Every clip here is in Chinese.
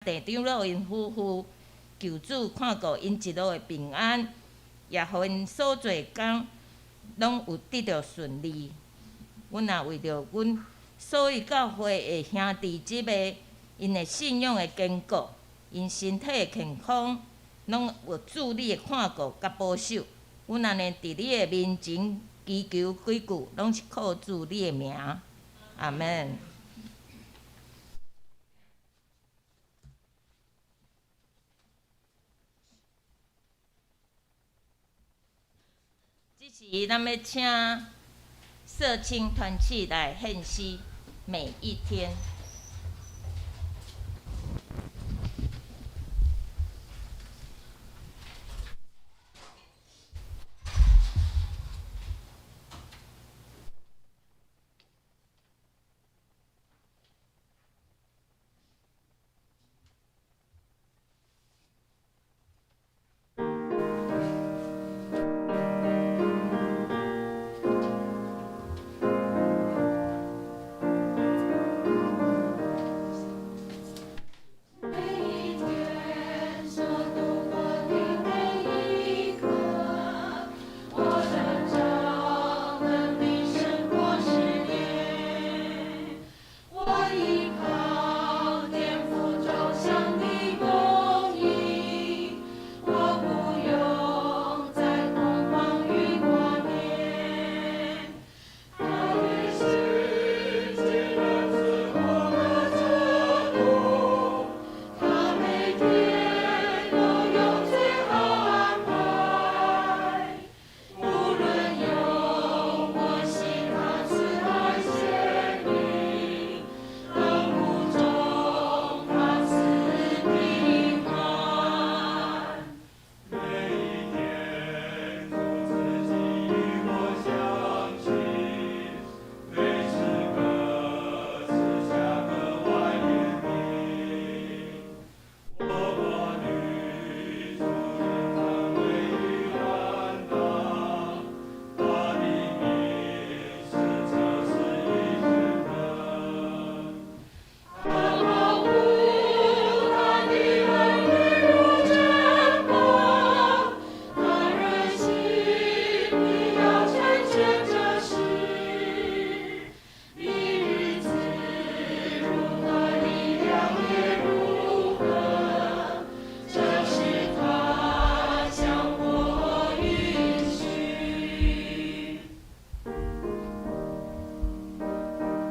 地长老因夫妇求主看顾因一路的平安，也互因所做工拢有得到顺利。阮也为着阮所有教会的兄弟姊妹，因的信仰的坚固，因身体的健康，拢有主你的看顾甲保守。阮安尼伫你的面前祈求几句，拢是靠主你的名，阿门。这时，咱要请社青团契来献诗，每一天。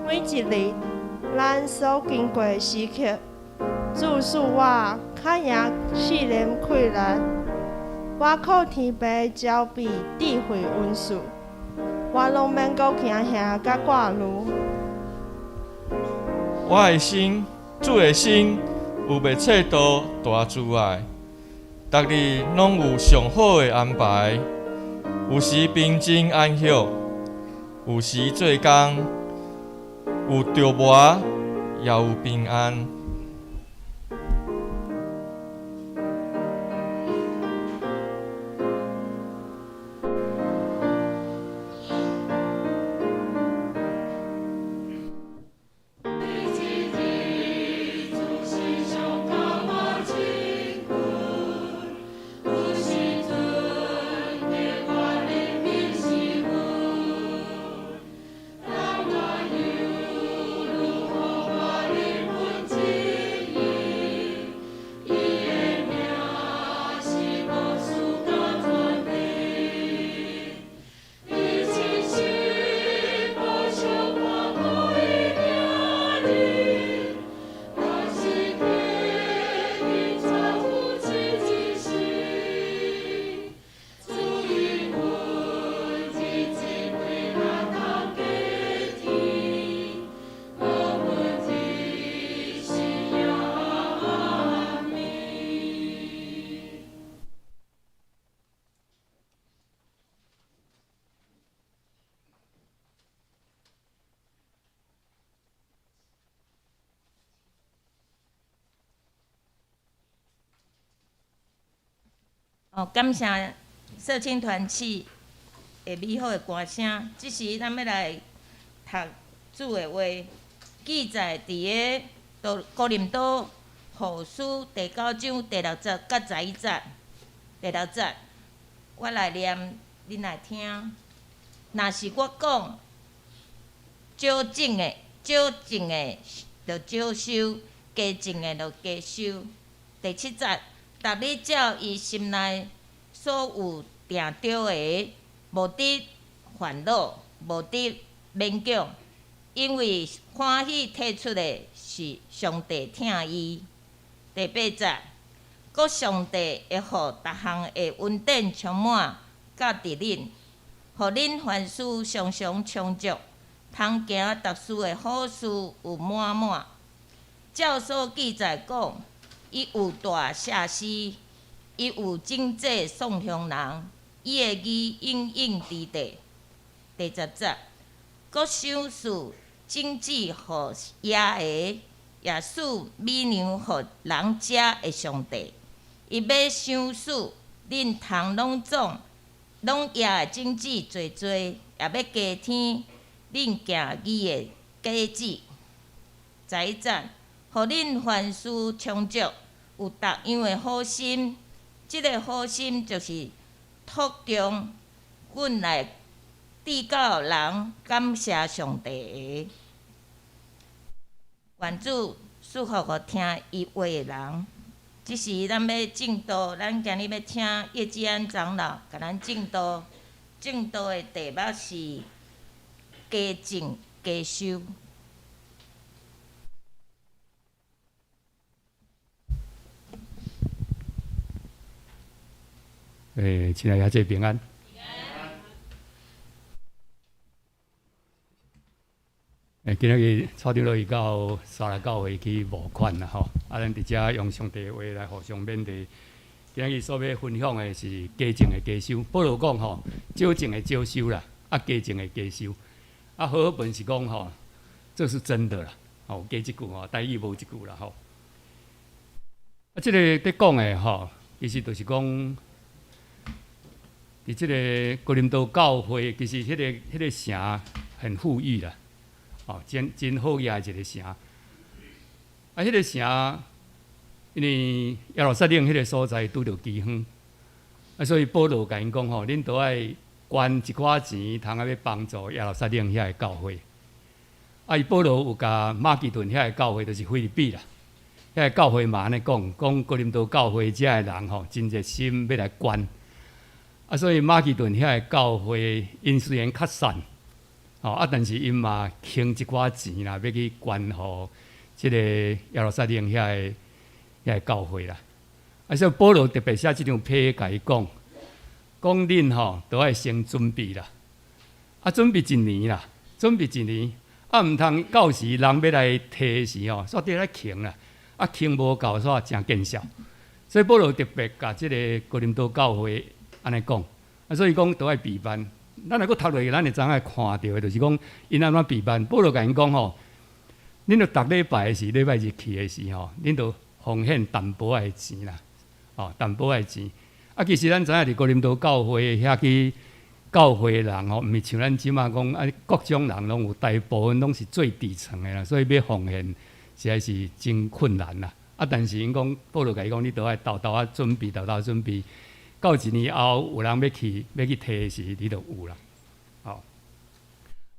每一日，咱所经过的时刻，主使我较赢试炼困难。我靠天父招庇智慧温顺，我拢免阁惊吓甲挂虑。我的心，主的心，有袂测度大慈爱，逐日拢有上好的安排，有时平静安息，有时做工。有着磨，也有平安。感谢社青团契的美好的歌声。即时咱要来读主的话，记载伫个哥林多后书第9章第6节甲11节。第6节，我来念，恁来听。若是我讲少种的，就少收；加种的就加收。第7节，逐日照伊心内所有定着的，无得烦恼，无得勉强，因为欢喜摕出的是上帝疼伊。第8节，国上帝会互逐项的恩典充满，甲伫恁，互恁凡事常常充足，通行达事的好事有满满。照所记载讲，伊有大赦施，伊有警戒送向人，伊的义应应之地。第10节，国赏赐荆棘互野个，也使美娘互人食的上帝。伊要赏赐恁通拢野的荆棘多多，也要加添恁行义的果子。11节，互恁凡事充足，有逐样的好心。即个好心就是托中阮来递到人感谢上帝的。愿主祝福互听伊话的人。即是咱要正道，咱今日要听叶志安长老甲咱正道。正道的题目是加种加收。亲爱的姐平安。今日蔡长老伊到沙拉教会去募款啦吼，咱伫遮用上帝的话来互相勉励。今日所要分享的是加种的加收。保罗讲吼，少种的少收啦，加种的加收。好好本是讲吼，这是真的啦。吼，加一句吼，台语无一句啦吼。即个伫讲的吼，其实就是讲，伫即个哥林多教会，其实迄个城很富裕啦。真好野一个城，迄个城，因为耶路撒冷迄个所在拄着饥荒，所以保罗甲因讲吼，恁都爱捐一寡钱，通要帮助耶路撒冷遐个教会。伊保罗有甲马其顿遐个教会，就是菲律宾啦，遐个教会嘛安尼讲哥林多教会遮个人吼，真热心要来捐。所以马其顿遐个教会，因虽然较散。但是因嘛倾一寡钱啦，要去捐互即个耶路撒冷遐个教会啦。所以保罗特别写即张批甲伊讲恁吼都爱先准备啦，准备一年啦，准备一年，毋通到时人要来摕时吼，煞伫咧倾啦，倾无够煞真见效。所以保罗特别甲即个哥林多教会安尼讲，所以讲都爱备办。咱若佫读落去，咱会知影看到的，就是讲因安怎备办。保罗甲因讲吼，恁着逐礼拜时、礼拜日去的时吼，恁着奉献淡薄仔的钱啦，淡薄仔的钱。其实咱知影伫哥林多教会遐去教会的人吼，毋是像咱即马讲各种人拢有，大部分拢是最底层的啦，所以要奉献实在是真困难啦。但是因讲保罗甲伊讲，你着爱豆豆准备，准备。到一年后，有人要去摕时，你就有啦。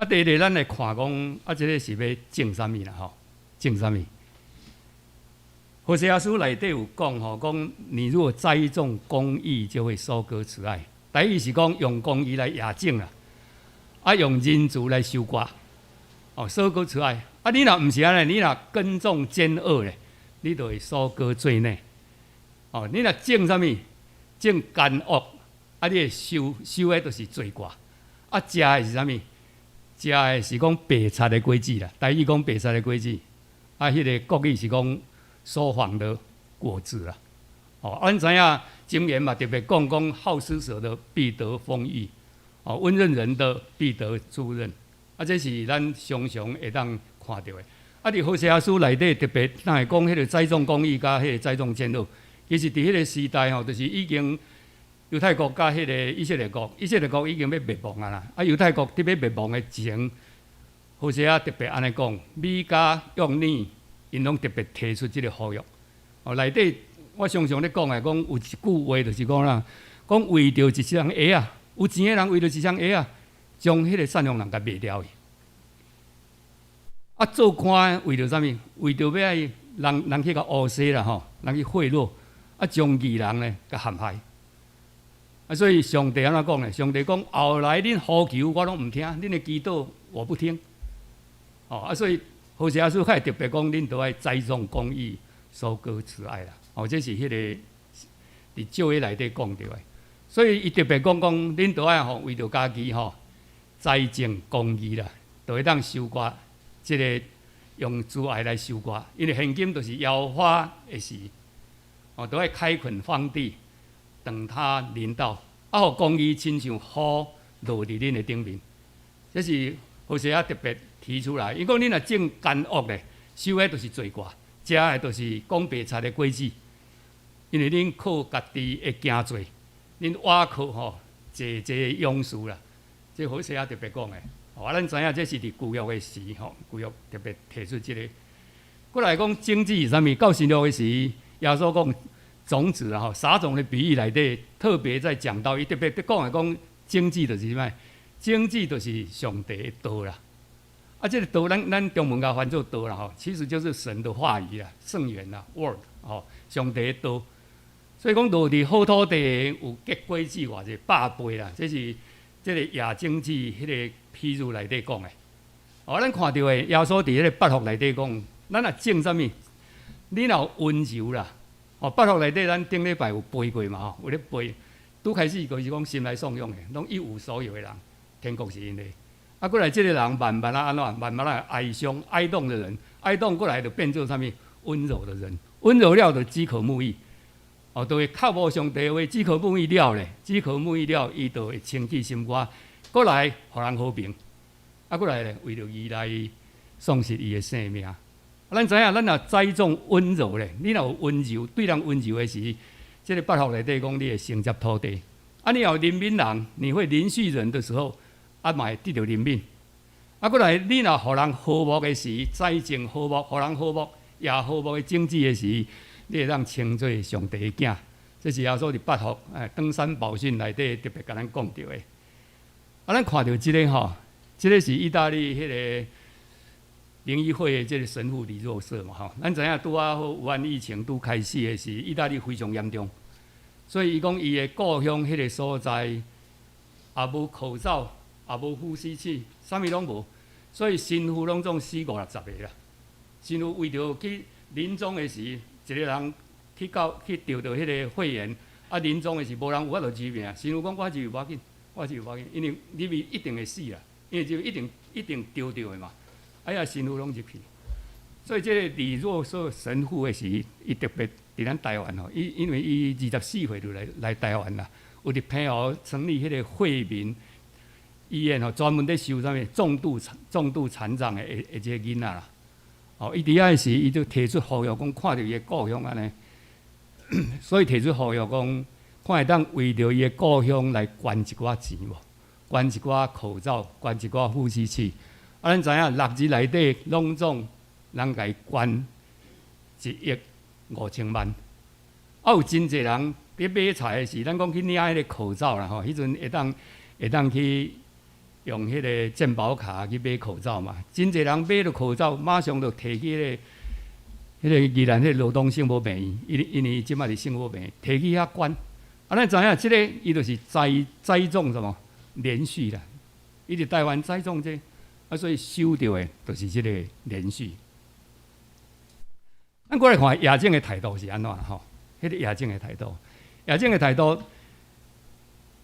第二，咱来看讲，即个是要种啥物啦？种啥物？何西阿书内底有讲讲你如果栽种公义，就会收割慈爱。第一是讲用公义来亚种啦，用仁慈来收割，收割慈爱。你若毋是安尼，你若耕种奸恶咧，你就会收割罪孽。你若种啥物？种奸恶，你会收的就是罪过。食的是啥物？食的是讲白菜的果子啦。台语讲白菜的果子，迄个国语是讲所放的果子啦。咱知影经言嘛，特别讲好施舍的必得丰裕，温润人的必得助润。这是咱常常会当看到的。伫何西阿书内底特别，咱会讲迄个栽种公义甲迄个栽种奸恶。其实伫迄个时代吼，就是已经犹太国甲迄个以色列国已经要灭亡啊啦。犹太国伫要灭亡的前，何西阿特别安尼讲，米甲约珥因拢特别提出即个呼吁，内底我常常咧讲诶，讲有一句话就是讲啦，讲为着一双鞋啊，有钱诶人为着一双鞋啊，将迄个善良人甲卖掉去。啊，做官为着啥物？为着要爱人去甲乌西啦吼，人去贿赂，啊，将义人咧甲陷害。啊，所以上帝安怎讲咧？上帝讲后来恁呼求我拢毋听，恁诶祈祷我不听。哦，啊，所以何西阿书还特别讲，恁都爱栽种公义，收割慈爱啦。哦，这是迄个伫旧约内底讲着诶。所以伊特别讲，恁都爱吼为着家己吼栽种公义啦，就会当收割。即个用慈爱来收割，因为现今就是摇花的时，哦，都要开垦荒地，等它临到，啊，互公义亲像雨落伫恁的顶面。这是何西阿特别提出来，伊讲恁若种奸恶咧，收的就是罪过，食的就是讲白贼的果子，因为恁靠家己的行罪，恁倚靠吼济勇士啦，这何西阿特别讲的。咱知影这是伫旧约的时吼，旧约特别提出这个。过来讲经济是啥物？到新约的时，耶稣讲种子啦吼，撒种的比喻内底特别在讲到，伊特别讲的讲经济就是啥？经济就是上帝的道啦。啊，这个道咱中文甲翻做道啦吼，其实就是神的话语啦，圣言啦 ，word 吼，上帝的道。所以讲落伫好土地有结果子偌者百倍啦，这是这个亚经济迄个。譬如内底讲诶，哦，咱看到诶，耶稣伫迄个八福内底讲，咱若种啥物，你若有温柔啦，哦，八福内底咱顶礼拜有背过嘛，吼，有咧背，拄开始就是讲心来颂咏诶，拢一无所有诶人，天国是因诶。啊，过来即个人慢慢啊安怎，慢慢啊哀伤、哀痛的人，哀痛过来就变做啥物？温柔的人，温柔了就饥渴慕义，哦，就会靠无上帝话，饥渴慕义了咧，饥渴慕义了，伊就会清起心肝。过来，互人和平；啊，过来咧，为着伊来丧失伊的性命。咱知影，咱若栽种温柔咧，你若有温柔，对人温柔的时，这个八福内底讲，你会承接土地。啊，你有怜悯人，你会怜恤人的时候，啊，嘛会得到怜悯。啊，过来，你若互人和睦的时，栽种和睦，互人和睦，也和睦的经济的时，你会当称作上帝的囝。这是耶稣伫八福登山宝训内底特别甲咱讲到的。啊，咱看到即个吼，即个是意大利迄个灵医会的即个神父李若瑟嘛吼。咱知影拄啊好武汉疫情拄开始的时，意大利非常严重，所以伊讲伊的故乡迄个所在也无口罩，也无呼吸器，啥物拢无，所以神父拢总死50-60个啦。神父为着去临终的时，一个人去得到迄个肺炎，啊临终的时无人有法度治病，神父讲我治无要紧。我是有发现，因为你咪一定会死啦，因为就一定丢掉的嘛。哎呀，神父拢入去，所以这个李若瑟神父的时，伊特别伫咱台湾吼，因为伊24岁就来台湾啦，有伫平湖成立迄个惠民医院吼，专门咧收啥物重度残障的这个囡仔啦。哦，伊伫遐时，伊就提出呼吁讲，看到伊的故乡安尼，所以提出呼吁讲。看会当为着伊的故乡来捐一寡钱无？捐一寡口罩，捐一寡呼吸器。啊，咱知影6日内底拢总人家捐1.5亿啊，有真侪人伫买菜的时，咱讲去领迄个口罩啦吼，迄阵会当去用迄个健保卡去买口罩嘛。真侪人买了口罩，马上就摕去迄个宜兰迄个罗东圣母病院，因为即摆是圣母病院，摕去遐捐。啊，咱知影即个伊就是栽种什么连续啦，伊伫台湾栽种这，啊，所以收到的就是即个连续。咱过来看亚正的态度是安怎吼？迄个亚正的态度，亚正的态度，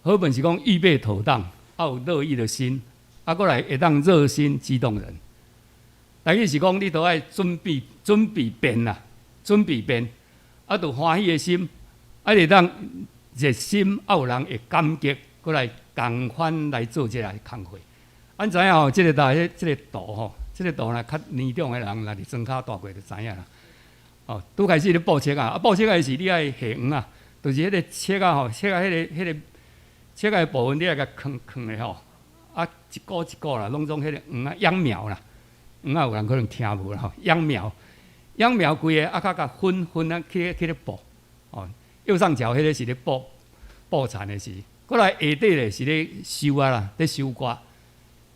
好本是讲预备妥当，啊有乐意的心，啊过来会当热心激动人。但意是讲你都爱准备变啦，准备变，啊，就欢喜的心，啊会当。热心啊，有人会感激，过来共款来做这个工作。咱知影吼，这个图吼，这个图若较年长的人，若是庄脚大过就知影啦。哦，拄开始咧报册啊，报册的是你爱下黄啊，就是迄个册啊吼，册啊迄个册啊部分你爱甲藏的吼，啊一个啦，拢总迄个黄啊秧苗啦，黄啊有人可能听无啦吼，秧苗秧苗规个较甲分啊去咧布，哦，右上角迄个是咧布产的时，过来下底咧是咧收啊啦，咧收割。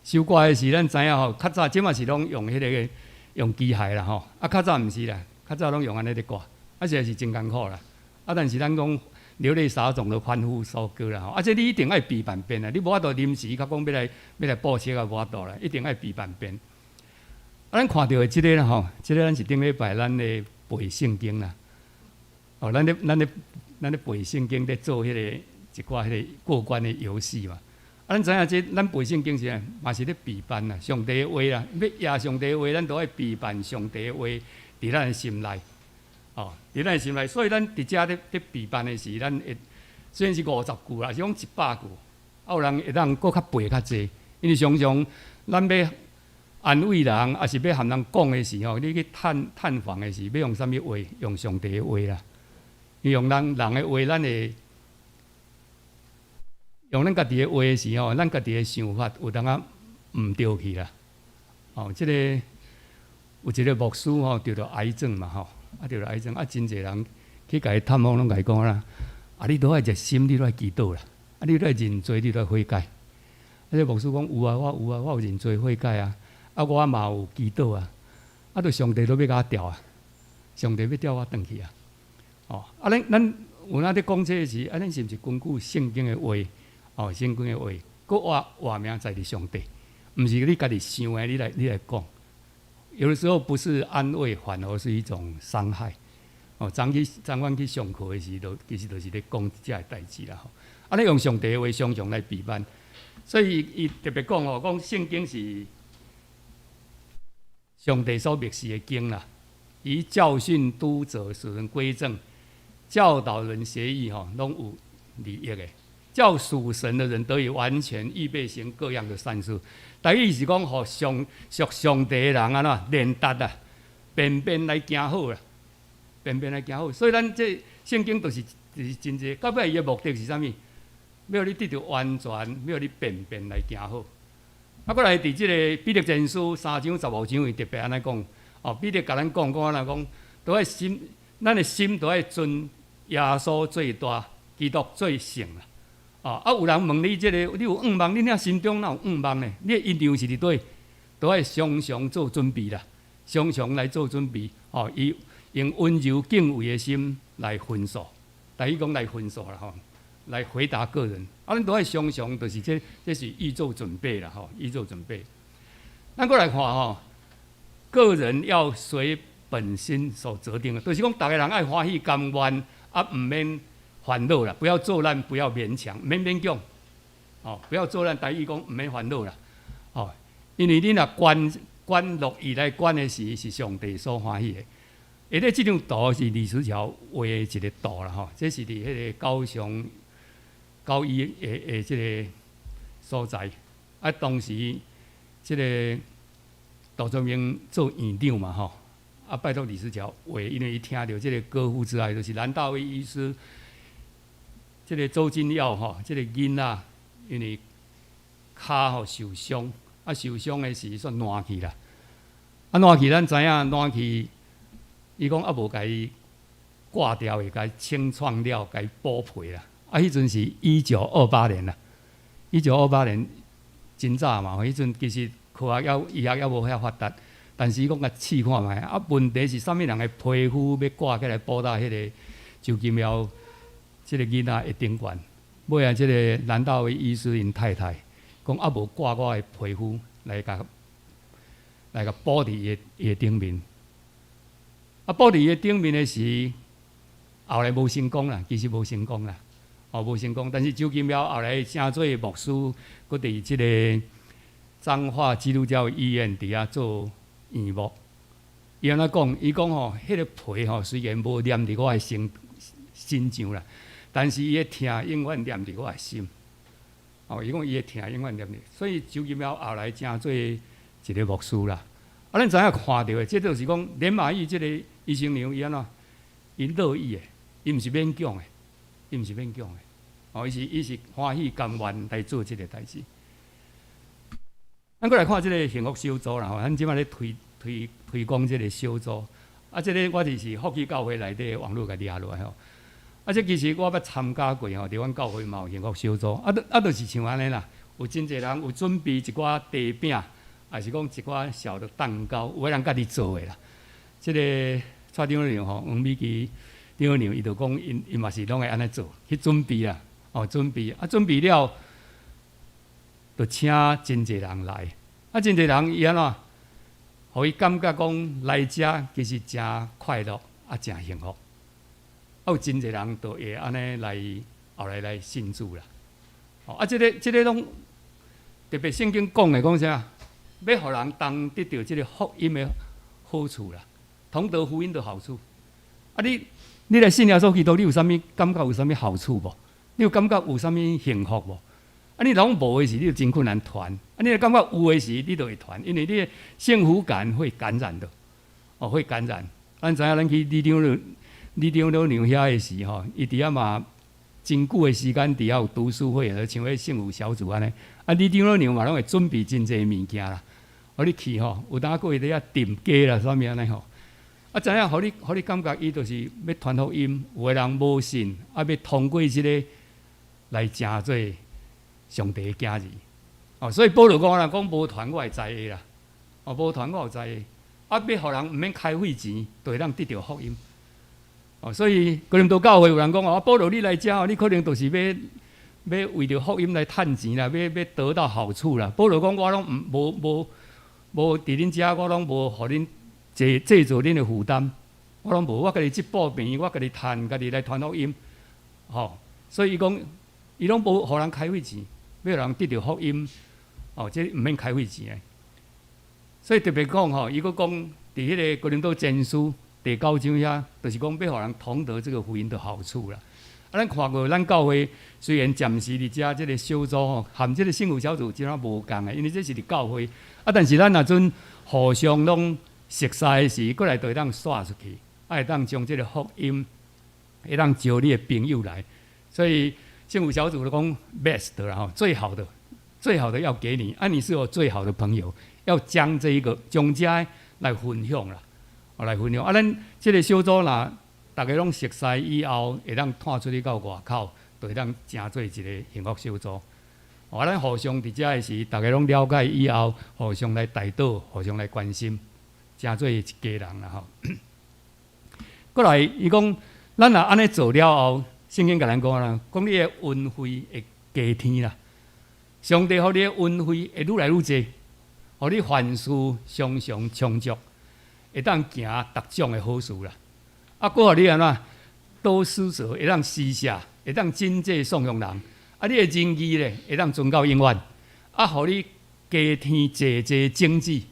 收割的时，咱知影吼，较早即嘛是拢用迄个用机械啦吼，较早毋是啦，较早拢用安尼咧割，现在是真艰苦啦。但是咱讲流泪撒种的欢呼收割啦吼，这你一定爱备半边啦，你无法度临时甲讲要来布车啊，无法度啦，一定爱备半边。咱看到的即个啦吼，即个咱是顶礼拜咱咧背圣经啦，哦，咱咧背圣经咧做迄个一寡迄个过关的游戏嘛。咱知影这咱背圣经是嘛是咧备办啦，上帝的话啦，要耶上帝的话，咱都爱备办上帝的话伫咱的心内，哦，伫咱的心内，所以咱伫遮咧备办的时，咱会虽然是50句啦，是讲100句，有人会当搁较背较济，因为常常咱要安慰人，也是要和人讲的时候，你去探访的时，要用啥物话？用上帝的话啦，用人的话，咱会。用咱家己的话的时候，咱家己的想法有当啊毋对去啦。哦，即个有一个牧师吼，得到癌症嘛吼，得到癌症，真侪人去甲伊探访，拢甲伊讲啦，你都爱热心，你都爱祈祷啦，你都爱认罪，你都爱悔改。这牧师讲有啊，我有认罪悔改啊，我嘛有祈祷啊，就上帝都要甲我调啊，上帝要调我转去啊。哦，咱有哪咧讲这时，咱是毋是根据圣经的话？哦，圣经的话，搁话名在伫上帝，毋是你家己想的，你来讲。有的时候不是安慰，反而是一种伤害。哦，昨晚去上课的时候，其实就是咧讲这个代志啦。吼，你用上帝的话常常来备办，所以伊特别讲吼，讲圣经是上帝所默示的经啦，以教训、督责、使人归正、教导人学义，吼，拢有利益的。叫属神的人得以完全预备行各样的善事。第一是讲，互属上帝的人啊，呐练达啊，便便来行好啦，便便来行好。所以咱这圣经就是真济，到尾伊的目的是啥物？要你得到完全，要你便便来行好。过来伫即个彼得前书3章15章，伊特别安尼讲，哦，彼得甲咱讲安尼讲，都爱心，咱的心都爱尊耶稣最大，基督最圣啦。有人问你这个，你有愿望，你遐心中哪有愿望呢？你的印量是伫对，都爱常常做准备啦，常常来做准备。以用温柔敬畏的心来分数，第一讲来分数啦，来回答个人。咱都爱常常，就是这是预做准备啦，预做准备。咱过来看个人要随本心所择定的，就是讲，大家人爱欢喜甘愿，毋免。烦恼啦，不要做难，不要勉强，免勉强。不要做难，第一讲唔免烦恼啦。因为你若关乐意来关的时，是上帝所欢喜的。下底这张图是李思潮画的一个图啦，这是伫迄个高雄高一的这个所在。当时这个杜仲明做院长嘛，拜托李思潮画，因为伊听到这个歌父之爱，就是蓝大卫医师。这个周金耀这个囡仔因为骹受伤，受伤的时煞烂去啦。烂去咱知影，烂去伊讲无甲伊挂掉的，甲伊清创了，甲伊补赔啦。迄阵是1928年啦，1928年真早嘛。迄阵其实科学医学无遐发达，但是伊讲甲试看觅。问题是啥物人的皮肤要挂起来补到迄个周金耀？这个囡仔会顶悬，尾啊，这个蓝大卫医师因太太讲无挂我的皮肤来甲补伫伊的顶面。补伫伊的顶面的时，后来无成功啦，其实无成功啦，无成功。但是周金苗后来成做牧师，佮伫即个彰化基督教医院底下做院牧。伊安怎讲？伊讲迄个皮虽然无黏伫我的身上啦。但是伊的疼永远黏伫我的心，伊讲伊的疼永远黏伫，所以周金苗后来成做一个牧师啦。咱知影看到的，这就是讲连马玉这个医生娘伊安怎，伊乐意的，伊毋是勉强的，伊是欢喜甘愿来做这个代志。咱过来看这个幸福小组啦，咱即摆咧推广这个小组，这个我就是福气教会内底网络甲抓落来吼。这其实我捌参加过吼，伫阮教会嘛有幸福小组，就是像安尼啦。有真侪人有准备一寡茶饼，还是讲一寡小的蛋糕，有个人家己做的啦。这个蔡长老吼，黄美琪长老伊就讲，因嘛是拢会安尼做，去准备啦，准备了，就请真侪人来，真侪人伊安怎，互伊感觉讲来遮其实真快乐，真幸福。有真侪人都会安尼来后来信主啦。这个拢特别圣经讲的讲啥？要互人当得到这个福音的好处啦，同得福音的好处。你来信耶稣基督，你有啥物感觉？有啥物好处无？你有感觉有啥物幸福无？你拢无的时，你就真困难传。你感觉有的时，你就会传，因为你的幸福感会感染的，会感染。咱知影，咱去李长老娘遐的时吼，伊伫遐嘛真久的时间，伫遐有读书会，像迄幸福小组安尼。李长老娘嘛拢会准备真侪物件啦。你去吼，有当过伫遐订鸡啦，啥物安尼吼。知影，互你感觉伊就是要传福音，有个人无信，要通过即个来成做上帝的囝儿。所以保罗讲无传我会知的啦，无传我有知的。要互人毋免开费钱，就会当得到福音。所以哥林多教会有人讲保罗你来遮你可能就是要为着福音来趁钱啦，要得到好处啦。保罗讲我拢无伫恁遮，我拢无互恁制造恁的负担，我拢无，我家己即报名，我家己趁，家己来传福音，所以伊拢无互人开费钱，要人得到福音，这毋免开费钱的。所以特别讲伊佫讲伫迄个哥林多前书第9章遐，就是讲要互人同得这个福音的好处啦。咱看过咱教会虽然暂时伫遮即个小组含即个幸福小组即仔无共的，因为这是伫教会，但是咱若阵互相拢熟悉的时，过来就会当刷出去，会当将即个福音，会当招你的朋友来。所以幸福小组就讲 best 啦，最好的要给你，你是我最好的朋友，要将这来分享啦，来分享。咱即个小组啦。大家拢熟悉以后，会当探出去到外口，就会当成做一个幸福小组。咱互相伫遮的时，大家拢了解以后，互相来带导，互相来关心，成做一家人啦过来，伊讲，咱若安尼做了后，圣经甲咱讲啦，讲你的恩惠会加添啦。上帝互你的恩惠会愈来愈济，互你凡事常常充足，会当行各种的好事啦。过互你安怎多施舍，会当施舍，会当真济颂扬人。你的仁义咧，会当存到永远。互你加添济济经济，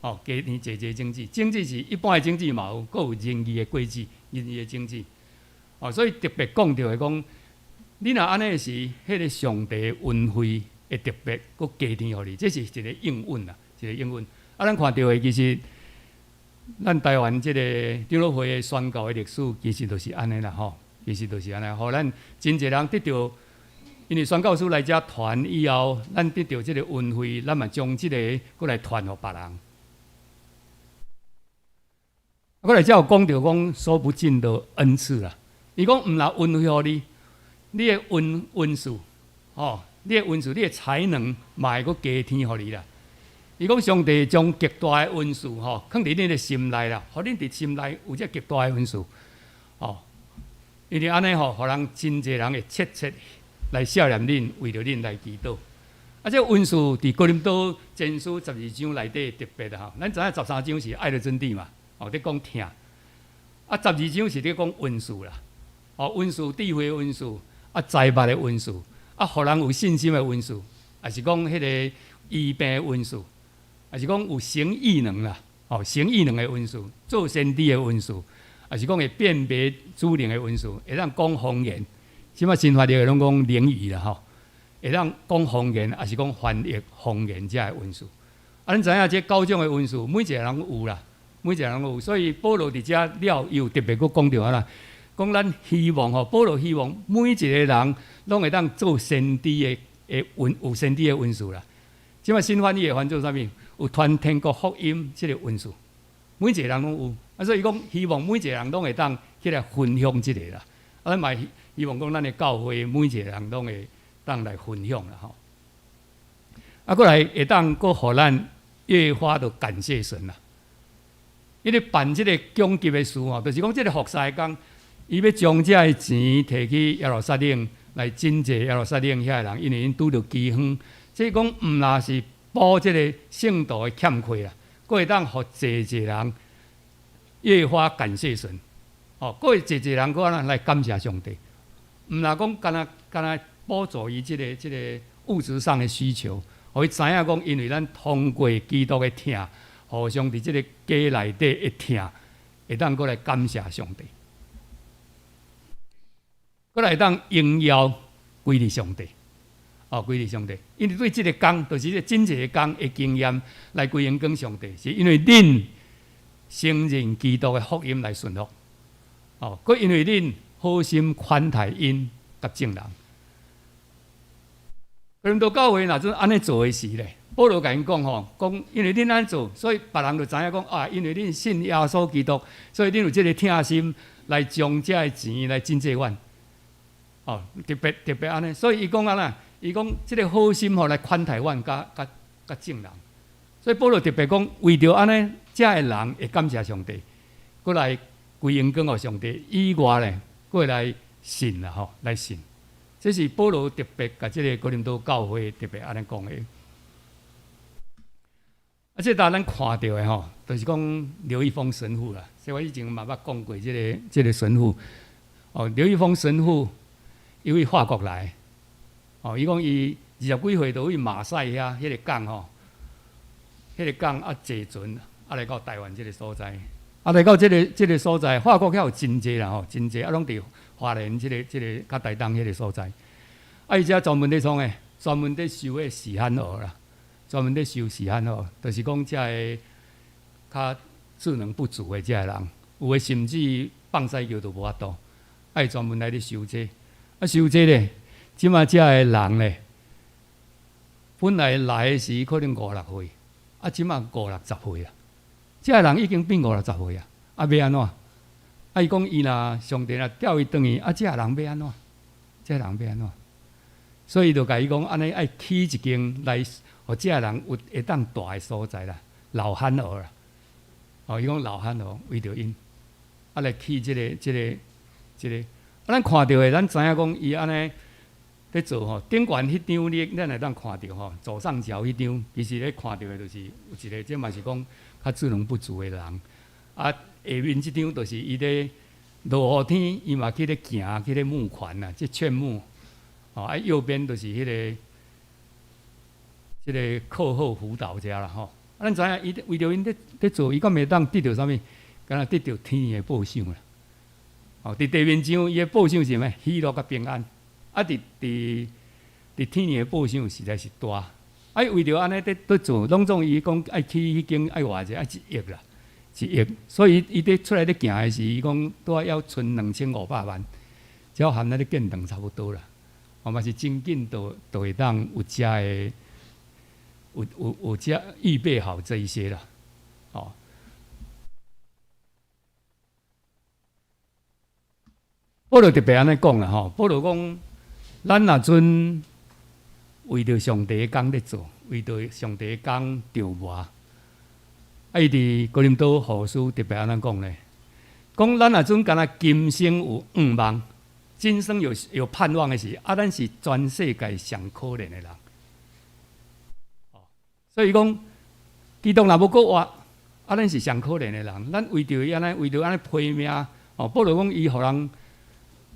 加添济济经济。经济是一般的经济嘛有，佫有仁义的果子，仁义的经济。所以特别讲到的讲，你若安尼的时，迄个上帝的恩惠会特别佫加添互你，这是一个应允啦，一个应允。咱看到的其实。咱台湾即个长老会的宣告的历史，其实就是安尼啦其实就是安尼，互咱真侪人得到，因为宣告书来遮传以后，咱得到即个恩惠，咱嘛将即个过来传互别人。过来遮有讲到讲所不尽的恩赐啦，伊讲毋若恩惠互你，你的恩赐，你的恩赐，你的才能嘛会佫加添互你啦。伊讲上帝将极大的恩赐放伫恁的心内啦，互恁伫心内有这极大的恩赐，因为安尼互人真侪人会切切来孝念恁，为着恁来祈祷。这恩赐伫哥林多前书12章内底特别的咱知影13章是爱的真谛嘛，伫讲听，12章是伫讲恩赐啦，恩赐智慧的恩赐，财物的恩赐，互人有信心的恩赐，也是讲迄个医病的恩赐。也是讲有行异能啦，行异能的恩赐，做先知的恩赐，也是讲会辨别主灵的恩赐，会当讲方言。即摆新法律拢讲灵语啦，会当讲方言，也是讲翻译方言遮的恩赐。咱知影这9种的恩赐，每一个人有啦，每一个人有。所以保罗伫遮了，又特别佫讲到啦，讲咱希望保罗希望每一个人拢会当做先知的有先知的恩赐啦。即摆新翻译会翻做啥物？有传天国福音即个恩赐，每一个人拢有，所以讲希望每一个人拢会当起来分享即个啦。咱嘛希望讲咱的教会每一个人拢会当来分享啦吼。过来会当搁互咱越发的感谢神啦。因为办即个奖级的事吼，就是讲即个服侍的工，伊要将这个钱摕去耶路撒冷来赈济耶路撒冷遐个人，因为因拄着饥荒，即讲毋若是补即个圣道的欠亏啦，佫会当互济人越发感谢神。佫会济人佫来感谢上帝，毋若讲干那补助伊即个物质上的需求，互伊知影讲，因为咱通过基督的疼，互相伫即个家内底的疼，会当佫来感谢上帝，佫来当荣耀归于上帝，归于上帝。因为对即个工，就是这真济个工的经验来归荣光上帝，是因为恁承认基督的福音来顺服。佫因为恁好心款待因甲众人，哥林多教会若准安尼做的时咧，保罗甲因讲吼，讲因为恁安做，所以别人就知影讲因为恁信耶稣基督，所以恁有即个疼心来将这个钱来赈济阮，特别安尼，所以伊讲安那，伊讲即个好心来款待阮甲众人，所以保罗特别讲，为着安尼，遮个人会感谢上帝，过来。归荣光互上帝以外咧，佫会来信啦吼，来信。这是保罗特别甲即个哥林多教会特别安尼讲的。即搭咱看到的吼，就是讲刘一峰神父啦。所以我以前嘛捌讲过即个神父。刘一峰神父伊为法国来，伊讲伊20几岁就去马赛遐迄个港吼，迄个港坐船来到台湾即个所在。来到这个所在，法国遐有真济啦吼，真济拢伫华人这个较台东迄个所在。伊遮专门咧创诶，专门咧收诶时罕儿啦，专门咧收时罕儿，就是讲遮个较智能不足诶遮个人，有诶甚至放屎球都无法度，伊专门来咧收这，收这咧，即马遮个人咧，本来来诶时可能5、6岁，即马5、60岁啊。这个人已经变50、60岁啊！要安怎？伊讲伊若上帝若调伊转去，这个人要安怎？这个人要安怎？所以就甲伊讲，安尼爱起一间来，互这个人有会当大诶所在啦，老汉儿啦。伊讲老汉儿为着因，来起这个。咱看到诶，咱知影讲伊安尼咧做吼，顶悬迄张咧，咱会当看到吼，左上角迄张，其实咧看到诶，就是有一个，这嘛是讲。较智能不足的人，下面即张就是伊咧落雨天，伊嘛去咧行，去咧募款啊，即劝募。右边就是迄个课后辅导者啦吼。咱知影伊为着因咧做，伊敢袂当得到啥物？敢若得到天的报赏啦。伫地面上，伊的报赏是啥物？喜乐甲平安。伫天的报赏实在是大。为着安尼在做，拢总伊讲爱去迄间爱偌济，1亿啦，1亿。所以伊伫出来咧行诶时，伊讲都要存2500万，只要含那个建档差不多啦。嘛是真紧都会当有遮诶，有遮预备好这一些啦。保罗特别安尼讲啦吼，保罗讲，咱若准。为着上帝的工咧做，为着上帝的工着活。伊伫哥林多后书特别安怎讲咧？讲咱若准敢若今生有5望，今生有盼望的时，咱是全世界上可怜的人。所以讲，基督若无搁活，咱是上可怜的人。咱为着安尼拼命，保罗讲伊互人，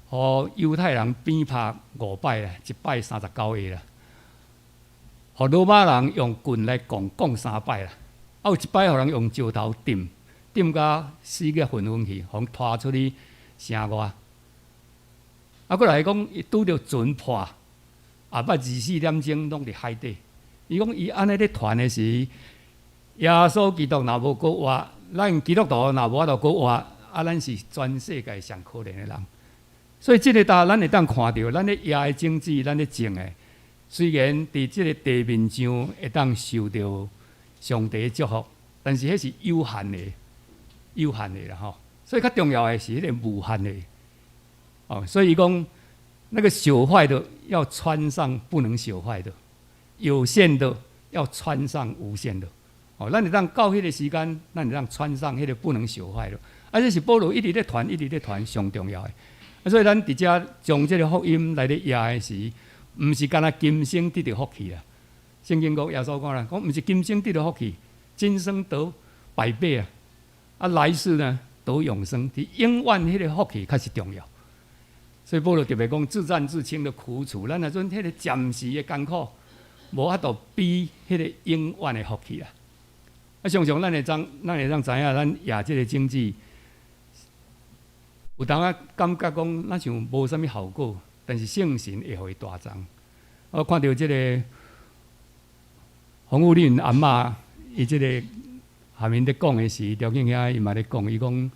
互犹太人鞭拍5摆啦，1摆39下啦。互罗马人用棍来讲3摆啦，有1摆互人用石头抌甲死个昏去，互拖出去城外。过来讲，伊拄着船破，下捌24点钟拢伫海底。伊讲伊安尼咧传的时，耶稣基督若无搁活，咱基督徒若无法度搁活，咱是全世界上可怜的人。所以即个咱会当看到，咱咧野的种子，咱咧种的。虽然伫即个地面上会当受到上帝的祝福，但是迄是有限的，有限的啦吼。所以较重要的是迄个无限的。哦，所以讲那个朽坏的要穿上不能朽坏的，有限的要穿上无限的。哦，咱就当到迄个时间，咱就当穿上迄个不能朽坏的。啊，这是保罗一直咧传，一直咧传上重要的。啊，所以咱伫遮将这个福音来咧译的时，毋是干那今生得到福气啦。圣经讲耶稣讲啦，讲毋是今生得到福气，今生得百倍啊！啊，来世呢得永生，伫永远迄个福气较是重要。所以保罗特别讲自战自清的苦楚，咱那阵迄个暂时的艰苦，无法度比迄个永远的福气啦。啊，常常咱会当知影，咱亚这个经济有当啊感觉讲，那像无啥物效果，但是圣神会互伊大增。我看到这个洪武林阿嬷，伊这个下面咧讲的是条件遐，伊嘛咧讲，伊讲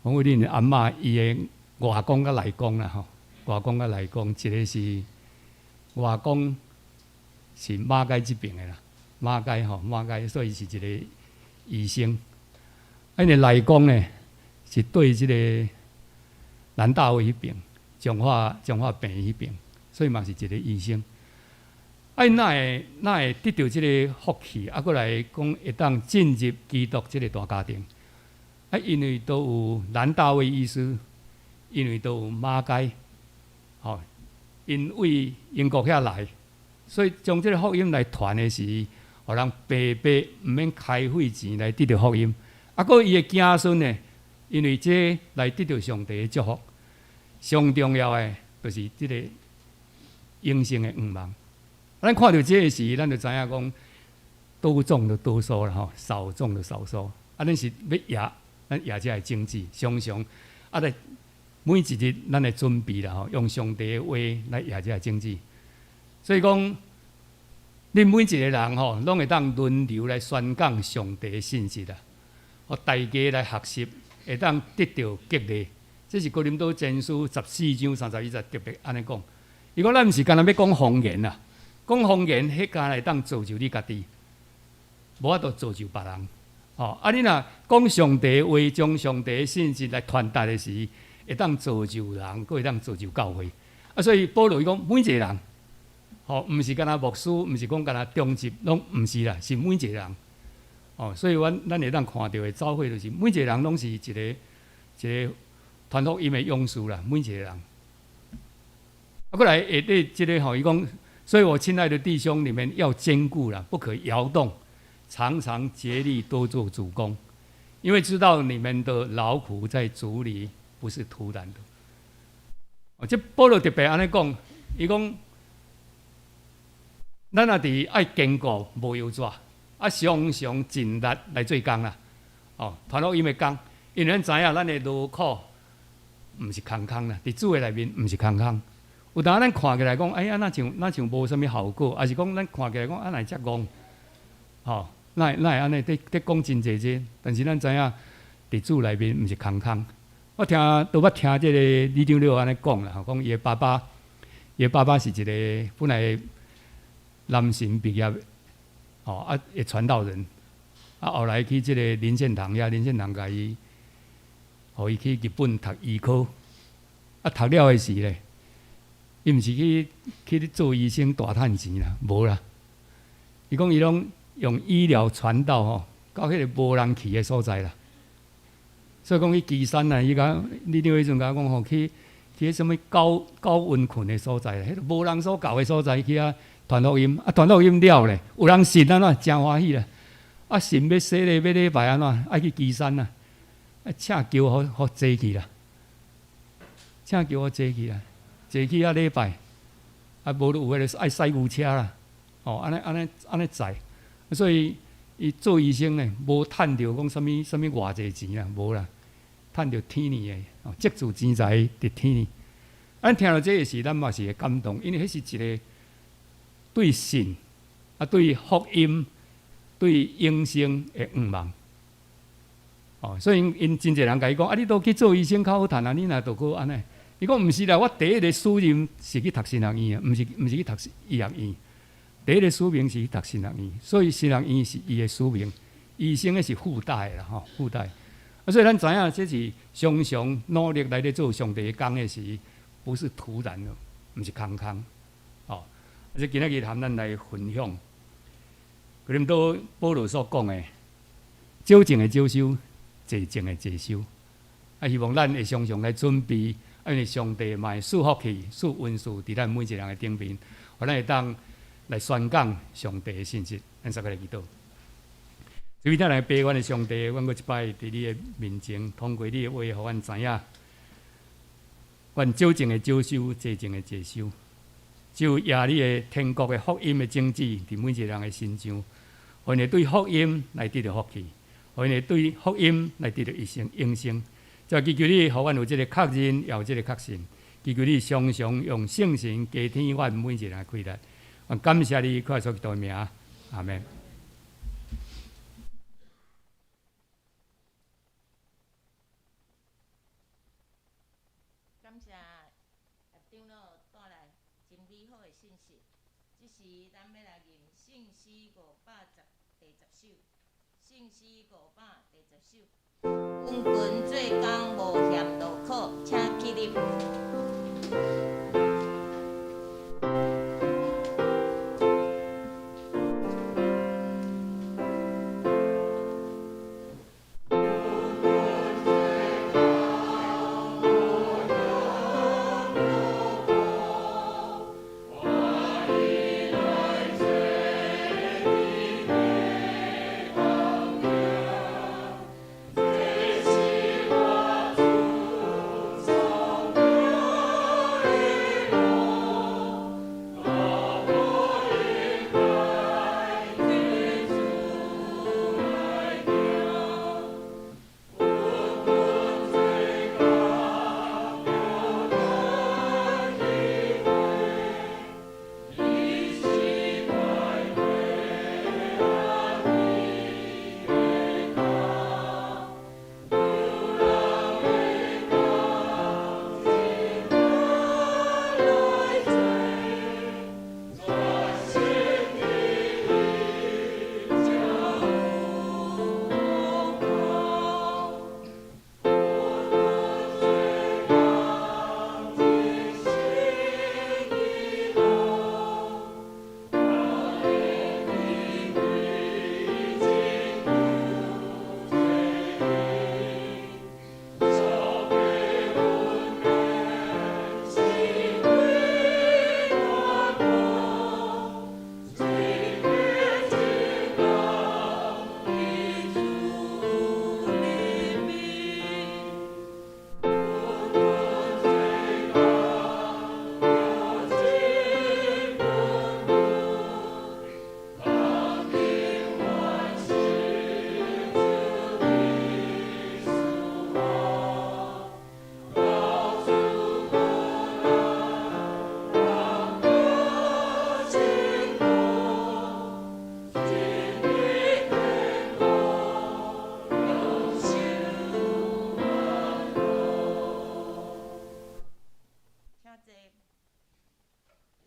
洪武林阿嬷伊的外公甲内公啦吼，外公甲内公，一个是外公是马街这边的啦，马街吼，马街，所以是一个医生。啊，因个内公呢是对这个南大卫迄边，彰化病院迄边，所以嘛是一个医生。啊，因哪会得到这个福气，啊，过来讲会当进入基督这个大家庭。啊，因为都有南大卫医师。因为都有马街，吼，因为英国遐来，所以将这个福音来传的是，互人白白毋免开费钱来得到福音。啊，搁伊的子孙呢，因为这来得到上帝的祝福。上重要的就是这个永生的愿望。咱看到这个时，咱就知影讲，多种就多数啦，吼，少种就少数。啊，咱是要压，咱压这个经济，常常啊来。每一日，咱来准备啦，吼，用上帝的话来压这经济。所以讲，恁每一个人吼，拢会当轮流来宣讲上帝的信息啦，互大家来学习，会当得到激励。这是哥林多前书14章31节特别安尼讲。伊讲咱毋是干那要讲方言啦，讲方言迄干来当造就你家己，无法度造就别人。吼，啊，你若讲上帝的话，将上帝的信息来传达的时，会当造就人，佫会当造就教会。啊，所以保罗伊讲每一个人，吼，毋是干那牧师，毋是讲干那中级，拢毋是啦，是每一个人。哦，所以咱会当看到的教会就是每一个人拢是一个传福音的勇士啦，每一个人。啊，过来下底即个吼，伊讲，所以我亲爱的弟兄，你们要坚固啦，不可摇动，常常竭力多做主工，因为知道你们的劳苦在主里。不是突然的。哦，这保罗特别安尼讲，伊讲，咱若伫爱坚固，无忧抓，啊，常常尽力来做工啦。哦，传福音的工，因为咱知影咱的劳苦，毋是空空啦，伫主的内面毋是空空。有当咱看起来讲，哎呀，那像无啥物效果，还是讲咱看起来讲，啊，哪遮戆，吼，哪会安尼？得讲真济济，但是咱知影，伫主内面毋是空空。我都捌听这个李长老安尼讲啦，讲伊的爸爸是一个本来男神毕业，哦啊，的传道人，啊后来去这个林献堂甲伊，互伊去日本读医科，啊读了的时咧，伊毋是去做医生大趁钱啦，无啦，伊讲伊拢用医疗传道吼，到迄个无人去的所在啦。所以讲去岐山啊，伊讲你迄阵甲我讲吼，去迄什物高温困的所在，迄个无人所教的所在去啊传福音，啊传福音了咧，有人信安怎真欢喜啦，啊信要洗礼要礼拜安怎，爱去岐山啊，啊请叫好坐去啦，请叫我坐去啦，坐去啊礼拜，啊无就有迄个爱驶牛车啦，哦安尼载，所以伊做医生呢，无趁着讲什物偌济钱啦，无啦。趁着天年的，积聚钱财伫天年。咱听到这个时，咱嘛是会感动，因为迄是一个对神啊、对福音、对永生的愿望。哦，所以因真侪人甲伊讲，啊，你都去做医生较好趁啊，你若都去安尼。伊讲毋是啦，我第一个使命是去读神学院啊，毋是去读医学院。第一个使命是去读神学院，所以神学院是伊的使命，医生的是附带的啦，吼，附带。所以咱知影这是常常努力来咧做上帝的工的时，不是突然的，毋是空空。哦，而且今仔日含咱来分享，哥林多保罗所讲的，少种的少收，济种的济收。希望咱会常常来准备，因为上帝嘛会赐福气、赐恩赐伫咱每一个人的顶面，互咱会当来宣讲上帝的信息。咱三个来祈祷。所以，咱来悲愿的上帝，阮搁一摆伫你的面前，通过你的话，互阮知影，阮少种的少收，济种的济收。只有亚你的天国的福音的种子伫每一个人的身上，互因会对福音来得到福气，互因会对福音来得到一生永生。就祈求你，互阮有这个确认，也有这个确信。祈求你常常用圣神加添阮每一个人的快乐。我感谢你，快速祷名，阿门。感谢长老带来真美好的信息。这时咱要来念圣诗510第10首，圣诗500第10首。阮群做工无嫌劳苦，请起立。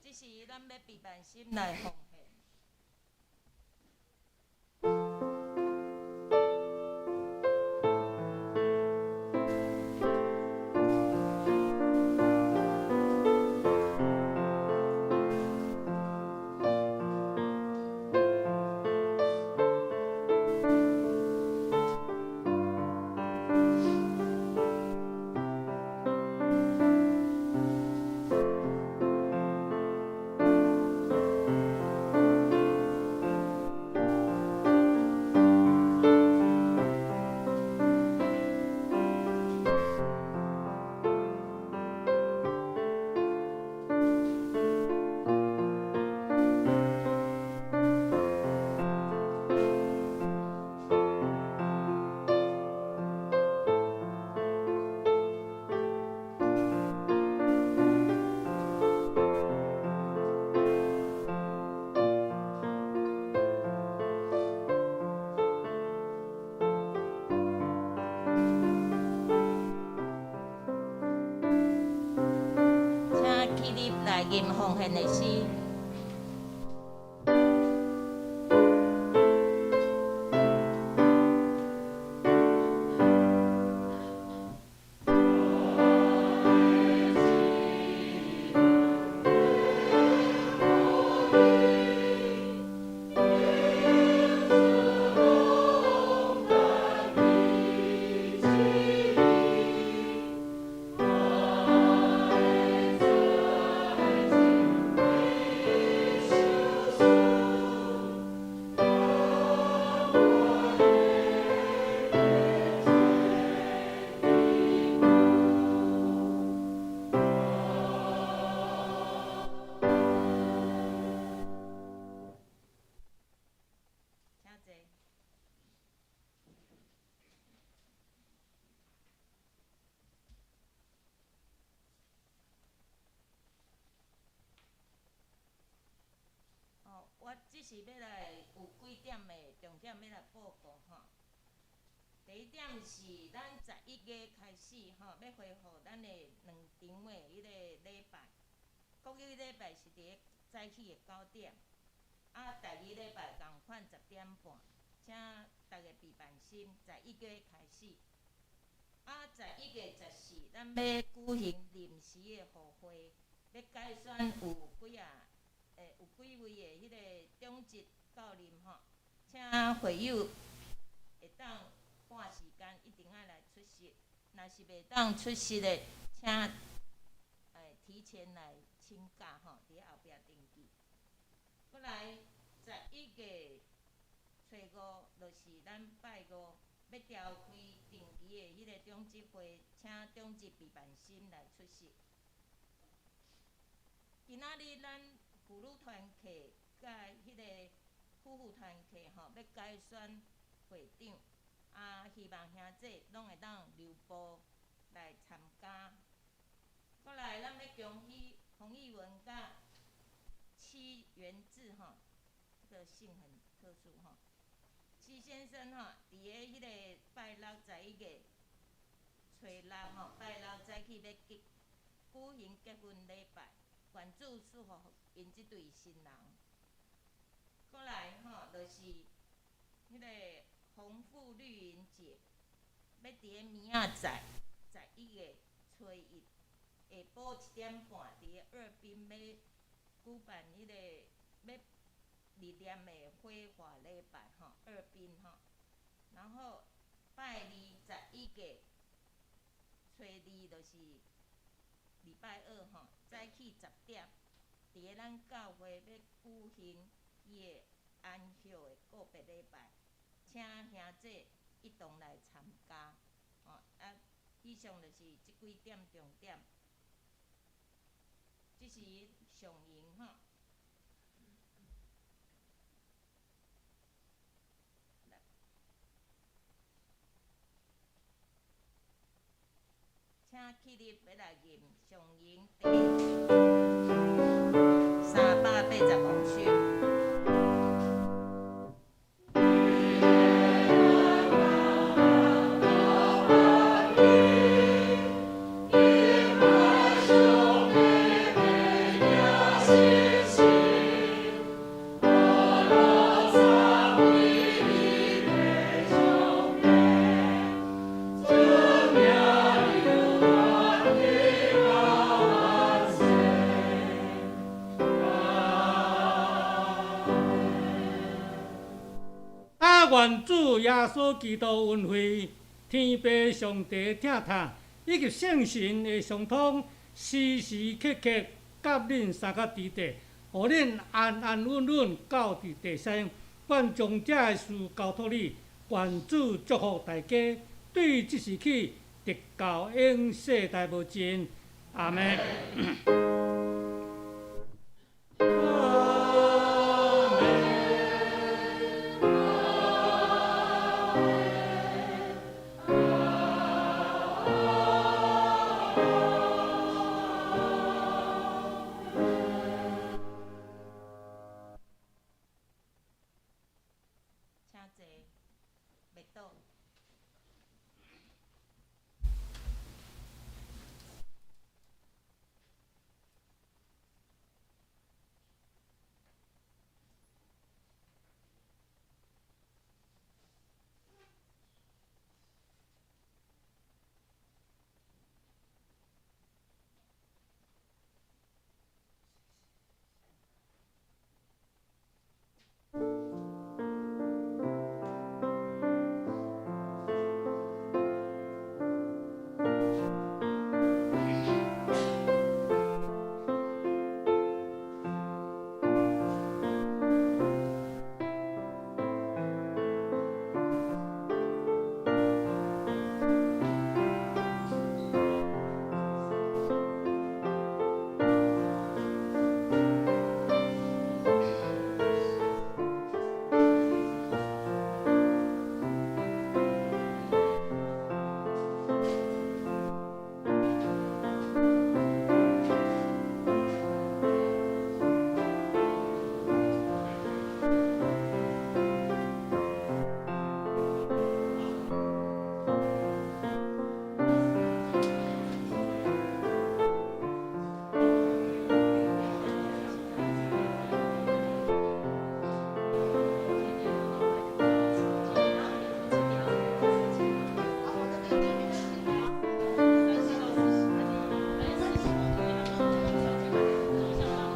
这时咱要备办心来奉献。来吟奉献的诗。我只是要来有几点的重点要来报告吼。第一点是咱11月开始吼，要恢复咱的2场的迄个礼拜。国语礼拜是伫咧早起的9点，台语礼拜共款10点半，请大家备办心，11月开始。11月14，咱要举行临时的议会，要改选有几位的迄个中职教练吼，请会友会当看时间一定要来出席。若是袂当出席的，请提前来请假吼，伫后壁登记。过来11月初5，就是咱拜5。要召开定期的迄个中职会，请中职备办心来出席。今仔日咱妇女团契甲迄个夫妇团契吼，要改选会长，希望兄弟拢会当留步来参加。过来，咱要恭喜洪义文甲戚元志吼，这个姓很特殊吼。戚先生吼，伫个迄个拜六11月初6吼，拜六早起要举行结婚礼拜，愿主祝福因即对新人。过来吼，就是迄个红富绿云节，要伫个明仔载11月初1下晡1点半，伫个二滨要举办迄个要历念的火化礼拜吼，二滨吼，然后拜2 11月初2，就是礼拜2吼，早起10点，伫个咱教会要举行伊的安息的告别礼拜，请兄弟一同来参加。以上就是即几点重点，这是上营吼。请起立要来念上营第380封信。愿主耶稣基督恩惠、天父上帝疼痛，以及圣神的相通，时时刻刻甲恁三个伫地，互恁安安稳稳到伫地上。愿将这的事交托你，愿主祝福大家，对即时起直到永世代无尽。阿门。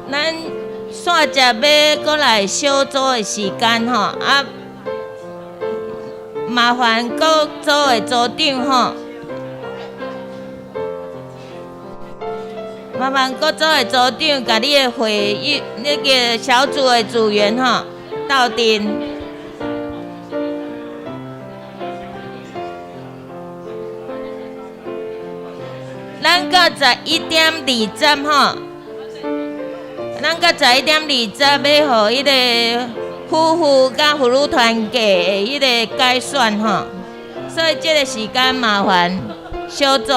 咱线接要过来小组的时间吼，麻烦各组的组长吼，麻烦各组的组长，甲你的会议那个小组的组员吼到阵。咱到11:20吼，咱到11:20要予迄个夫妇甲妇女团契的迄个改选吼，所以这个时间麻烦小组。